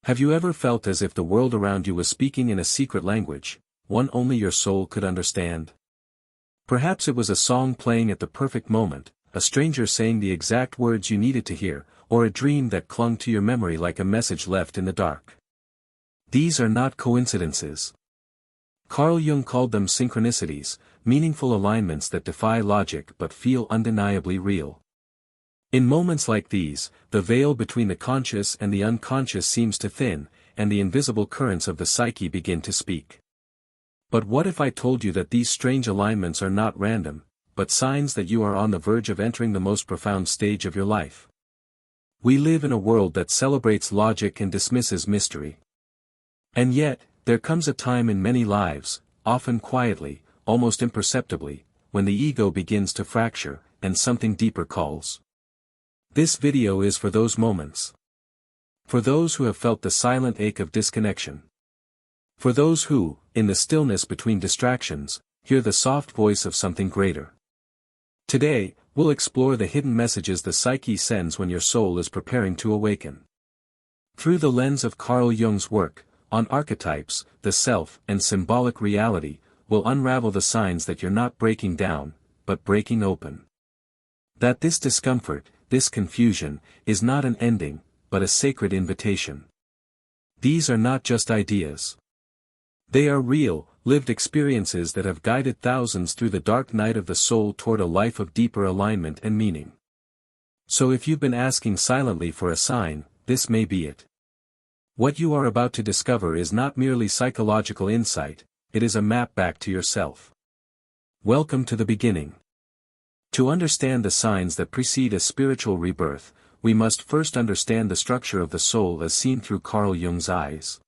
Have you ever felt as if the world around you was speaking in a secret language, one only your soul could understand? Perhaps it was a song playing at the perfect moment, a stranger saying the exact words you needed to hear, or a dream that clung to your memory like a message left in the dark. These are not coincidences. Carl Jung called them synchronicities, meaningful alignments that defy logic but feel undeniably real. In moments like these, the veil between the conscious and the unconscious seems to thin, and the invisible currents of the psyche begin to speak. But what if I told you that these strange alignments are not random, but signs that you are on the verge of entering the most profound stage of your life? We live in a world that celebrates logic and dismisses mystery. And yet, there comes a time in many lives, often quietly, almost imperceptibly, when the ego begins to fracture, and something deeper calls. This video is for those moments. For those who have felt the silent ache of disconnection. For those who, in the stillness between distractions, hear the soft voice of something greater. Today, we'll explore the hidden messages the psyche sends when your soul is preparing to awaken. Through the lens of Carl Jung's work, on archetypes, the self, and symbolic reality, we'll unravel the signs that you're not breaking down, but breaking open. That this discomfort, this confusion, is not an ending, but a sacred invitation. These are not just ideas. They are real, lived experiences that have guided thousands through the dark night of the soul toward a life of deeper alignment and meaning. So if you've been asking silently for a sign, this may be it. What you are about to discover is not merely psychological insight, it is a map back to yourself. Welcome to the beginning. To understand the signs that precede a spiritual rebirth, we must first understand the structure of the soul as seen through Carl Jung's eyes.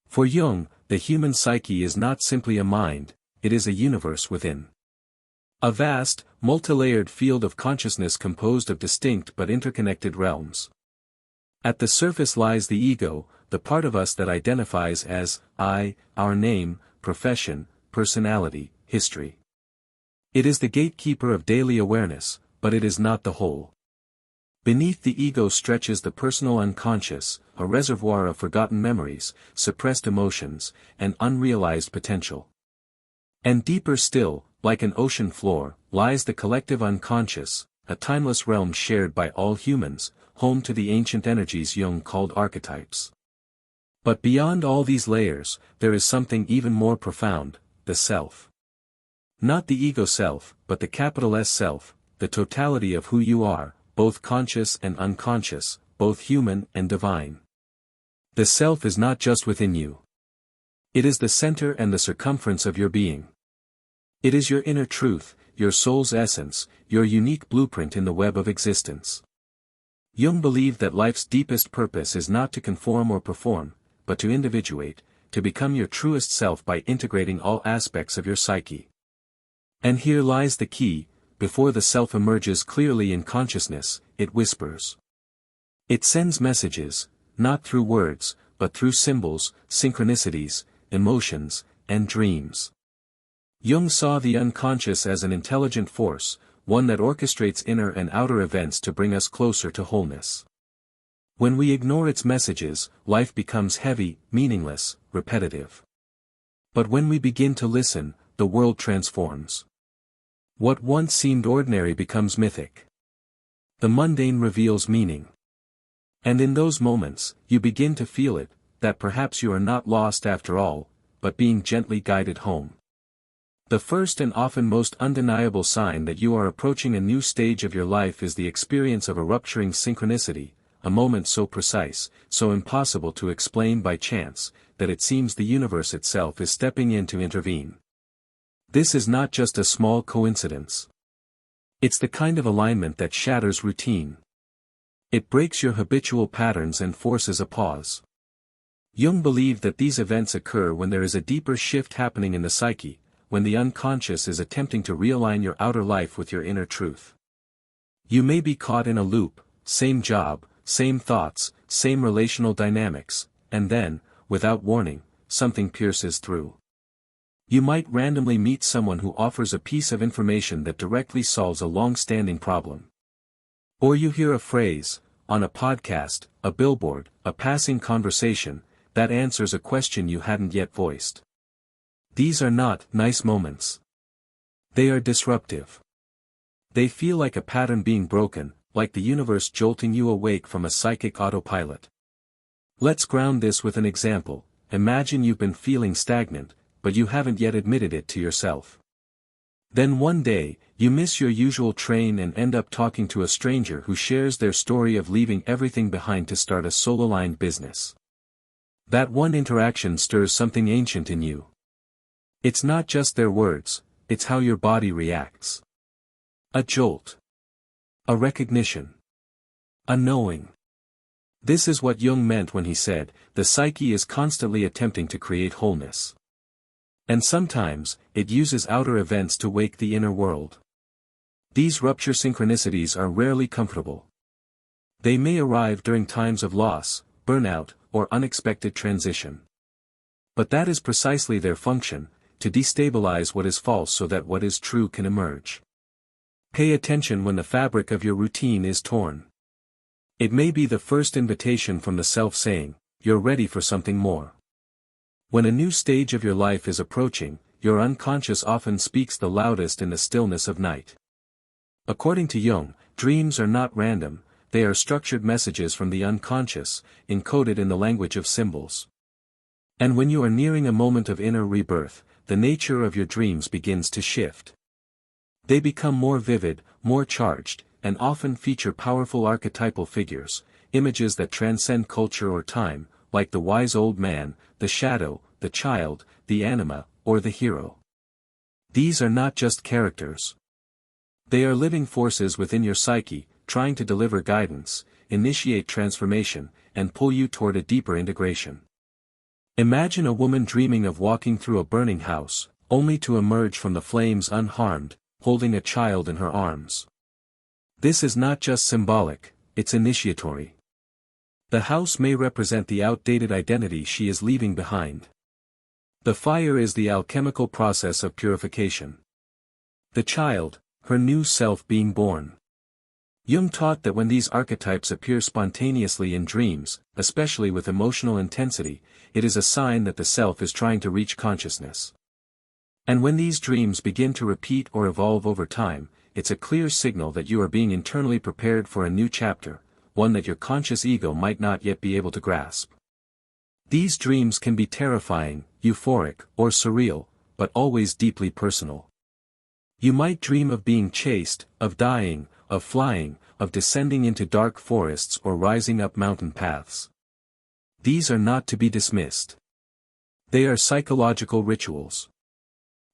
For Jung, the human psyche is not simply a mind, it is a universe within. A vast, multilayered field of consciousness composed of distinct but interconnected realms. At the surface lies the ego, the part of us that identifies as I, our name, profession, personality, history. It is the gatekeeper of daily awareness, but it is not the whole. Beneath the ego stretches the personal unconscious, a reservoir of forgotten memories, suppressed emotions, and unrealized potential. And deeper still, like an ocean floor, lies the collective unconscious, a timeless realm shared by all humans, home to the ancient energies Jung called archetypes. But beyond all these layers, there is something even more profound, the self. Not the ego self, but the capital S self, the totality of who you are, both conscious and unconscious, both human and divine. The self is not just within you. It is the center and the circumference of your being. It is your inner truth, your soul's essence, your unique blueprint in the web of existence. Jung believed that life's deepest purpose is not to conform or perform, but to individuate, to become your truest self by integrating all aspects of your psyche. And here lies the key, before the self emerges clearly in consciousness, it whispers. It sends messages, not through words, but through symbols, synchronicities, emotions, and dreams. Jung saw the unconscious as an intelligent force, one that orchestrates inner and outer events to bring us closer to wholeness. When we ignore its messages, life becomes heavy, meaningless, repetitive. But when we begin to listen, the world transforms. What once seemed ordinary becomes mythic. The mundane reveals meaning. And in those moments, you begin to feel it, that perhaps you are not lost after all, but being gently guided home. The first and often most undeniable sign that you are approaching a new stage of your life is the experience of a rupturing synchronicity, a moment so precise, so impossible to explain by chance, that it seems the universe itself is stepping in to intervene. This is not just a small coincidence. It's the kind of alignment that shatters routine. It breaks your habitual patterns and forces a pause. Jung believed that these events occur when there is a deeper shift happening in the psyche, when the unconscious is attempting to realign your outer life with your inner truth. You may be caught in a loop, same job, same thoughts, same relational dynamics, and then, without warning, something pierces through. You might randomly meet someone who offers a piece of information that directly solves a long-standing problem. Or you hear a phrase, on a podcast, a billboard, a passing conversation, that answers a question you hadn't yet voiced. These are not nice moments. They are disruptive. They feel like a pattern being broken, like the universe jolting you awake from a psychic autopilot. Let's ground this with an example. Imagine you've been feeling stagnant, but you haven't yet admitted it to yourself. Then one day, you miss your usual train and end up talking to a stranger who shares their story of leaving everything behind to start a soul-aligned business. That one interaction stirs something ancient in you. It's not just their words, it's how your body reacts. A jolt. A recognition. A knowing. This is what Jung meant when he said, the psyche is constantly attempting to create wholeness. And sometimes, it uses outer events to wake the inner world. These rupture synchronicities are rarely comfortable. They may arrive during times of loss, burnout, or unexpected transition. But that is precisely their function, to destabilize what is false so that what is true can emerge. Pay attention when the fabric of your routine is torn. It may be the first invitation from the self saying, you're ready for something more. When a new stage of your life is approaching, your unconscious often speaks the loudest in the stillness of night. According to Jung, dreams are not random, they are structured messages from the unconscious, encoded in the language of symbols. And when you are nearing a moment of inner rebirth, the nature of your dreams begins to shift. They become more vivid, more charged, and often feature powerful archetypal figures, images that transcend culture or time, like the wise old man, the shadow, the child, the anima, or the hero. These are not just characters. They are living forces within your psyche, trying to deliver guidance, initiate transformation, and pull you toward a deeper integration. Imagine a woman dreaming of walking through a burning house, only to emerge from the flames unharmed, holding a child in her arms. This is not just symbolic, it's initiatory. The house may represent the outdated identity she is leaving behind. The fire is the alchemical process of purification. The child, her new self being born. Jung taught that when these archetypes appear spontaneously in dreams, especially with emotional intensity, it is a sign that the self is trying to reach consciousness. And when these dreams begin to repeat or evolve over time, it's a clear signal that you are being internally prepared for a new chapter, one that your conscious ego might not yet be able to grasp. These dreams can be terrifying, euphoric, or surreal, but always deeply personal. You might dream of being chased, of dying, of flying, of descending into dark forests or rising up mountain paths. These are not to be dismissed. They are psychological rituals.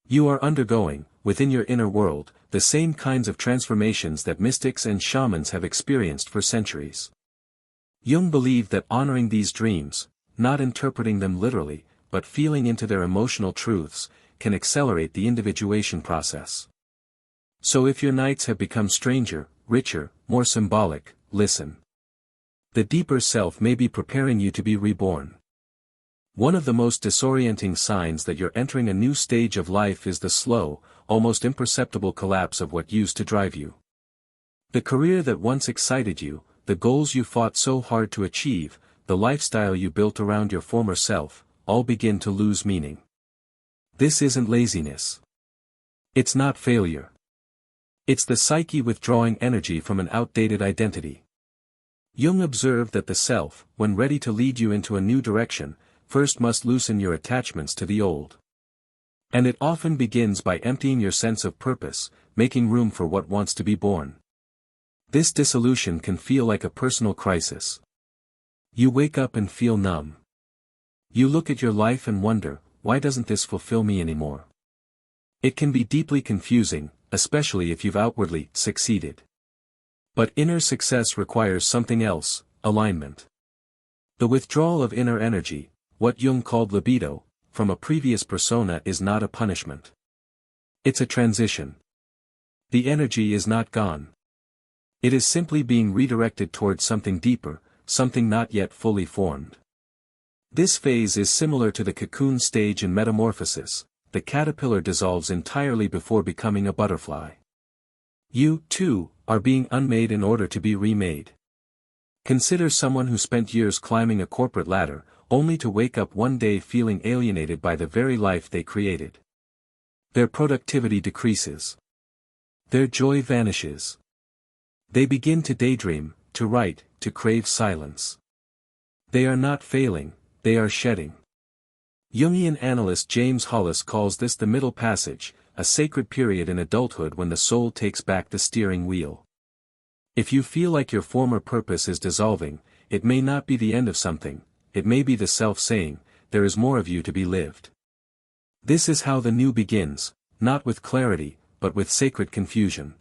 You are undergoing, within your inner world, the same kinds of transformations that mystics and shamans have experienced for centuries. Jung believed that honoring these dreams, not interpreting them literally, but feeling into their emotional truths, can accelerate the individuation process. So if your nights have become stranger, richer, more symbolic, listen. The deeper self may be preparing you to be reborn. One of the most disorienting signs that you're entering a new stage of life is the slow, almost imperceptible collapse of what used to drive you. The career that once excited you, the goals you fought so hard to achieve, the lifestyle you built around your former self, all begin to lose meaning. This isn't laziness. It's not failure. It's the psyche withdrawing energy from an outdated identity. Jung observed that the self, when ready to lead you into a new direction, first must loosen your attachments to the old. And it often begins by emptying your sense of purpose, making room for what wants to be born. This dissolution can feel like a personal crisis. You wake up and feel numb. You look at your life and wonder, why doesn't this fulfill me anymore? It can be deeply confusing, especially if you've outwardly succeeded. But inner success requires something else, alignment. The withdrawal of inner energy, what Jung called libido, from a previous persona is not a punishment. It's a transition. The energy is not gone. It is simply being redirected towards something deeper, something not yet fully formed. This phase is similar to the cocoon stage in metamorphosis. The caterpillar dissolves entirely before becoming a butterfly. You, too, are being unmade in order to be remade. Consider someone who spent years climbing a corporate ladder, only to wake up one day feeling alienated by the very life they created. Their productivity decreases. Their joy vanishes. They begin to daydream, to write, to crave silence. They are not failing, they are shedding. Jungian analyst James Hollis calls this the middle passage, a sacred period in adulthood when the soul takes back the steering wheel. If you feel like your former purpose is dissolving, it may not be the end of something, it may be the self saying, there is more of you to be lived. This is how the new begins, not with clarity, but with sacred confusion.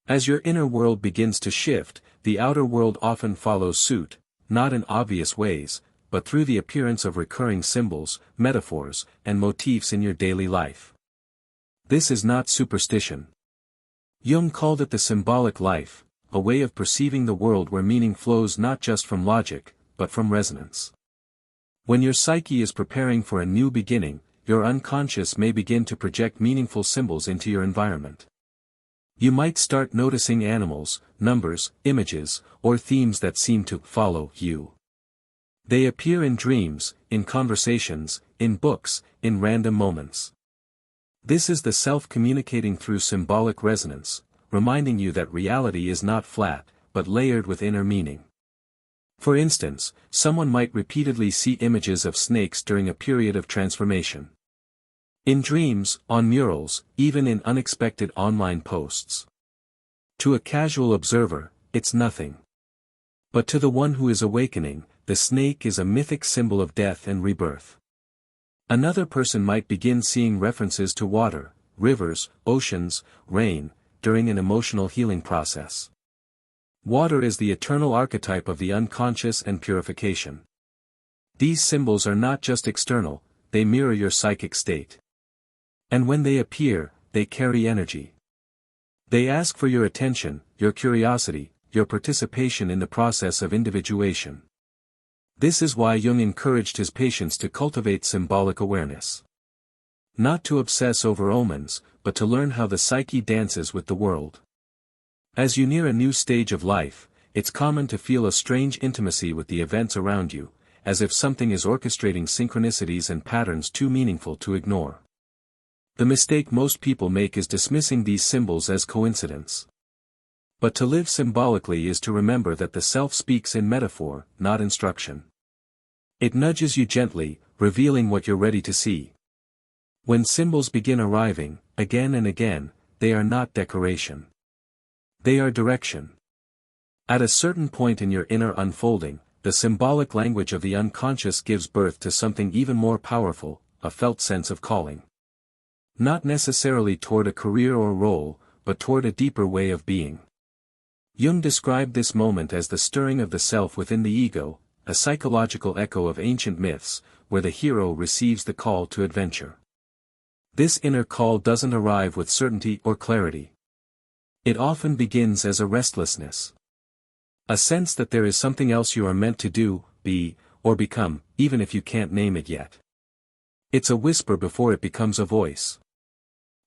As your inner world begins to shift, the outer world often follows suit, not in obvious ways, but through the appearance of recurring symbols, metaphors, and motifs in your daily life. This is not superstition. Jung called it the symbolic life, a way of perceiving the world where meaning flows not just from logic, but from resonance. When your psyche is preparing for a new beginning, your unconscious may begin to project meaningful symbols into your environment. You might start noticing animals, numbers, images, or themes that seem to follow you. They appear in dreams, in conversations, in books, in random moments. This is the self communicating through symbolic resonance, reminding you that reality is not flat, but layered with inner meaning. For instance, someone might repeatedly see images of snakes during a period of transformation. In dreams, on murals, even in unexpected online posts. To a casual observer, it's nothing. But to the one who is awakening, the snake is a mythic symbol of death and rebirth. Another person might begin seeing references to water, rivers, oceans, rain, during an emotional healing process. Water is the eternal archetype of the unconscious and purification. These symbols are not just external, they mirror your psychic state. And when they appear, they carry energy. They ask for your attention, your curiosity, your participation in the process of individuation. This is why Jung encouraged his patients to cultivate symbolic awareness. Not to obsess over omens, but to learn how the psyche dances with the world. As you near a new stage of life, it's common to feel a strange intimacy with the events around you, as if something is orchestrating synchronicities and patterns too meaningful to ignore. The mistake most people make is dismissing these symbols as coincidence. But to live symbolically is to remember that the self speaks in metaphor, not instruction. It nudges you gently, revealing what you're ready to see. When symbols begin arriving, again and again, they are not decoration. They are direction. At a certain point in your inner unfolding, the symbolic language of the unconscious gives birth to something even more powerful, a felt sense of calling. Not necessarily toward a career or role, but toward a deeper way of being. Jung described this moment as the stirring of the self within the ego, a psychological echo of ancient myths, where the hero receives the call to adventure. This inner call doesn't arrive with certainty or clarity. It often begins as a restlessness. A sense that there is something else you are meant to do, be, or become, even if you can't name it yet. It's a whisper before it becomes a voice.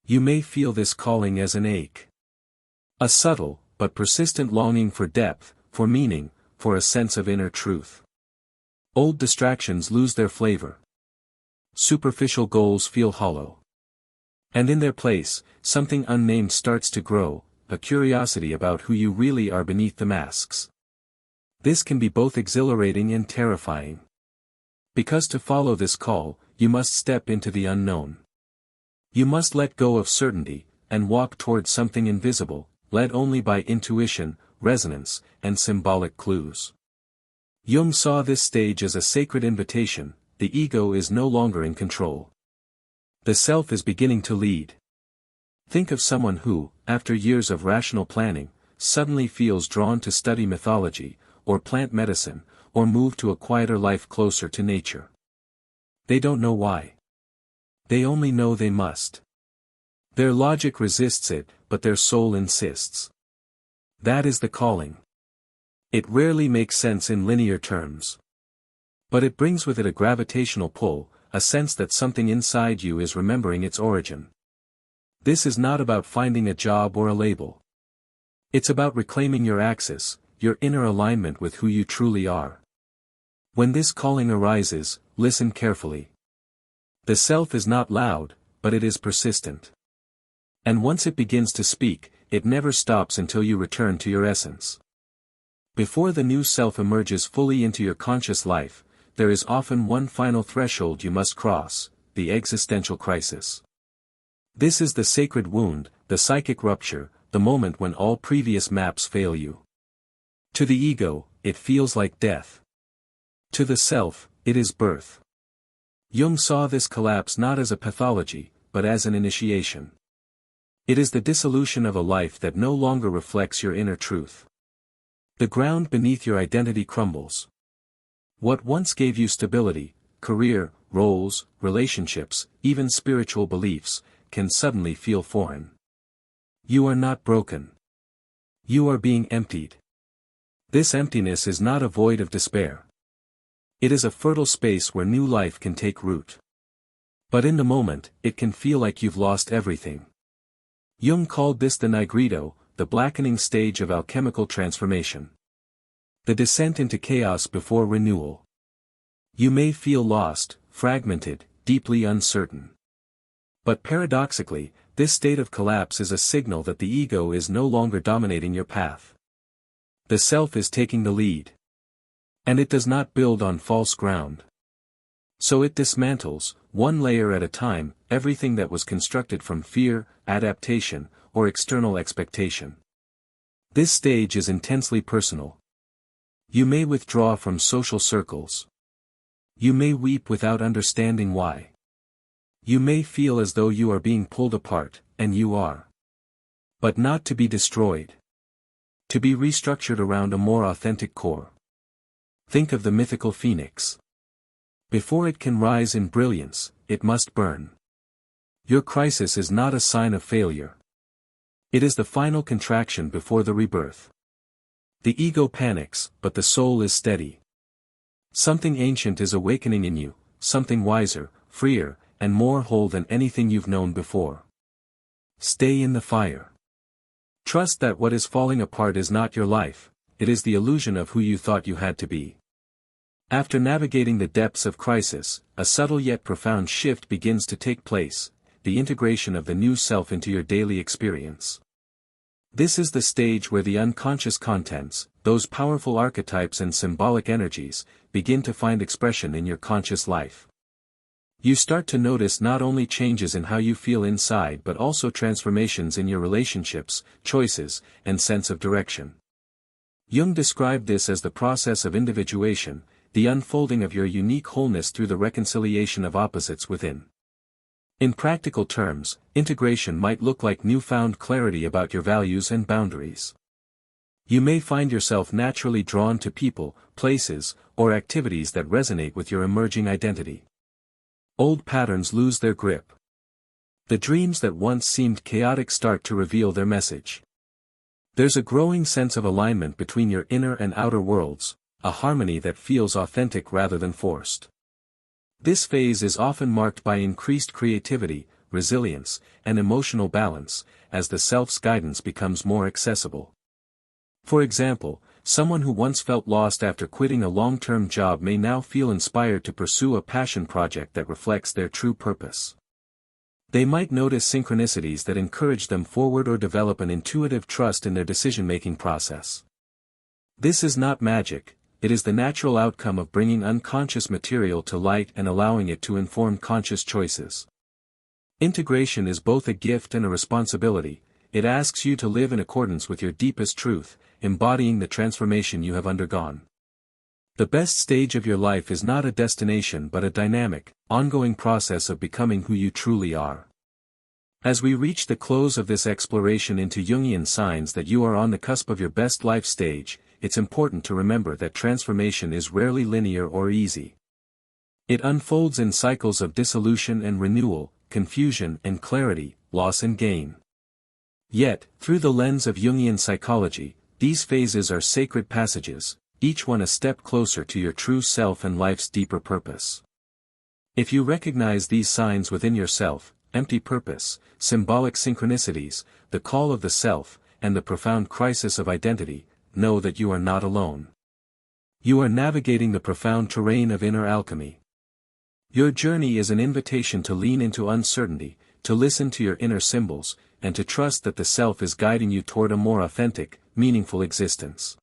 You may feel this calling as an ache. A subtle, but persistent longing for depth, for meaning, for a sense of inner truth. Old distractions lose their flavor. Superficial goals feel hollow. And in their place, something unnamed starts to grow, a curiosity about who you really are beneath the masks. This can be both exhilarating and terrifying. Because to follow this call, you must step into the unknown. You must let go of certainty, and walk toward something invisible, led only by intuition, resonance, and symbolic clues. Jung saw this stage as a sacred invitation. The ego is no longer in control. The self is beginning to lead. Think of someone who, after years of rational planning, suddenly feels drawn to study mythology, or plant medicine, or move to a quieter life closer to nature. They don't know why. They only know they must. Their logic resists it, but their soul insists. That is the calling. It rarely makes sense in linear terms. But it brings with it a gravitational pull, a sense that something inside you is remembering its origin. This is not about finding a job or a label. It's about reclaiming your axis, your inner alignment with who you truly are. When this calling arises, listen carefully. The self is not loud, but it is persistent. And once it begins to speak, it never stops until you return to your essence. Before the new self emerges fully into your conscious life, there is often one final threshold you must cross, the existential crisis. This is the sacred wound, the psychic rupture, the moment when all previous maps fail you. To the ego, it feels like death. To the self, it is birth. Jung saw this collapse not as a pathology, but as an initiation. It is the dissolution of a life that no longer reflects your inner truth. The ground beneath your identity crumbles. What once gave you stability, career, roles, relationships, even spiritual beliefs, can suddenly feel foreign. You are not broken. You are being emptied. This emptiness is not a void of despair. It is a fertile space where new life can take root. But in the moment, it can feel like you've lost everything. Jung called this the nigredo, the blackening stage of alchemical transformation. The descent into chaos before renewal. You may feel lost, fragmented, deeply uncertain. But paradoxically, this state of collapse is a signal that the ego is no longer dominating your path. The self is taking the lead. And it does not build on false ground. So it dismantles, one layer at a time, everything that was constructed from fear, adaptation, or external expectation. This stage is intensely personal. You may withdraw from social circles. You may weep without understanding why. You may feel as though you are being pulled apart, and you are. But not to be destroyed. To be restructured around a more authentic core. Think of the mythical phoenix. Before it can rise in brilliance, it must burn. Your crisis is not a sign of failure. It is the final contraction before the rebirth. The ego panics, but the soul is steady. Something ancient is awakening in you, something wiser, freer, and more whole than anything you've known before. Stay in the fire. Trust that what is falling apart is not your life, it is the illusion of who you thought you had to be. After navigating the depths of crisis, a subtle yet profound shift begins to take place, the integration of the new self into your daily experience. This is the stage where the unconscious contents, those powerful archetypes and symbolic energies, begin to find expression in your conscious life. You start to notice not only changes in how you feel inside but also transformations in your relationships, choices, and sense of direction. Jung described this as the process of individuation, the unfolding of your unique wholeness through the reconciliation of opposites within. In practical terms, integration might look like newfound clarity about your values and boundaries. You may find yourself naturally drawn to people, places, or activities that resonate with your emerging identity. Old patterns lose their grip. The dreams that once seemed chaotic start to reveal their message. There's a growing sense of alignment between your inner and outer worlds, a harmony that feels authentic rather than forced. This phase is often marked by increased creativity, resilience, and emotional balance, as the self's guidance becomes more accessible. For example, someone who once felt lost after quitting a long-term job may now feel inspired to pursue a passion project that reflects their true purpose. They might notice synchronicities that encourage them forward or develop an intuitive trust in their decision-making process. This is not magic, it is the natural outcome of bringing unconscious material to light and allowing it to inform conscious choices. Integration is both a gift and a responsibility. It asks you to live in accordance with your deepest truth, embodying the transformation you have undergone. The best stage of your life is not a destination but a dynamic, ongoing process of becoming who you truly are. As we reach the close of this exploration into Jungian signs that you are on the cusp of your best life stage, it's important to remember that transformation is rarely linear or easy. It unfolds in cycles of dissolution and renewal, confusion and clarity, loss and gain. Yet, through the lens of Jungian psychology, these phases are sacred passages, each one a step closer to your true self and life's deeper purpose. If you recognize these signs within yourself, empty purpose, symbolic synchronicities, the call of the self, and the profound crisis of identity, know that you are not alone. You are navigating the profound terrain of inner alchemy. Your journey is an invitation to lean into uncertainty, to listen to your inner symbols, and to trust that the self is guiding you toward a more authentic, meaningful existence.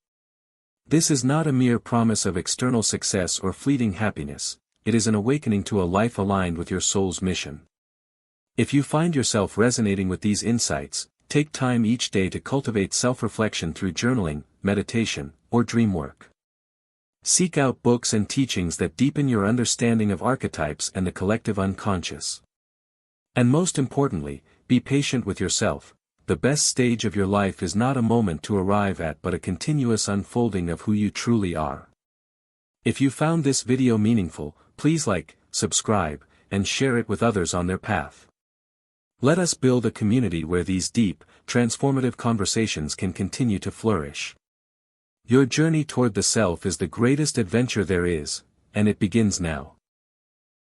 This is not a mere promise of external success or fleeting happiness, it is an awakening to a life aligned with your soul's mission. If you find yourself resonating with these insights, take time each day to cultivate self-reflection through journaling, meditation, or dream work. Seek out books and teachings that deepen your understanding of archetypes and the collective unconscious. And most importantly, be patient with yourself. The best stage of your life is not a moment to arrive at but a continuous unfolding of who you truly are. If you found this video meaningful, please like, subscribe, and share it with others on their path. Let us build a community where these deep, transformative conversations can continue to flourish. Your journey toward the self is the greatest adventure there is, and it begins now.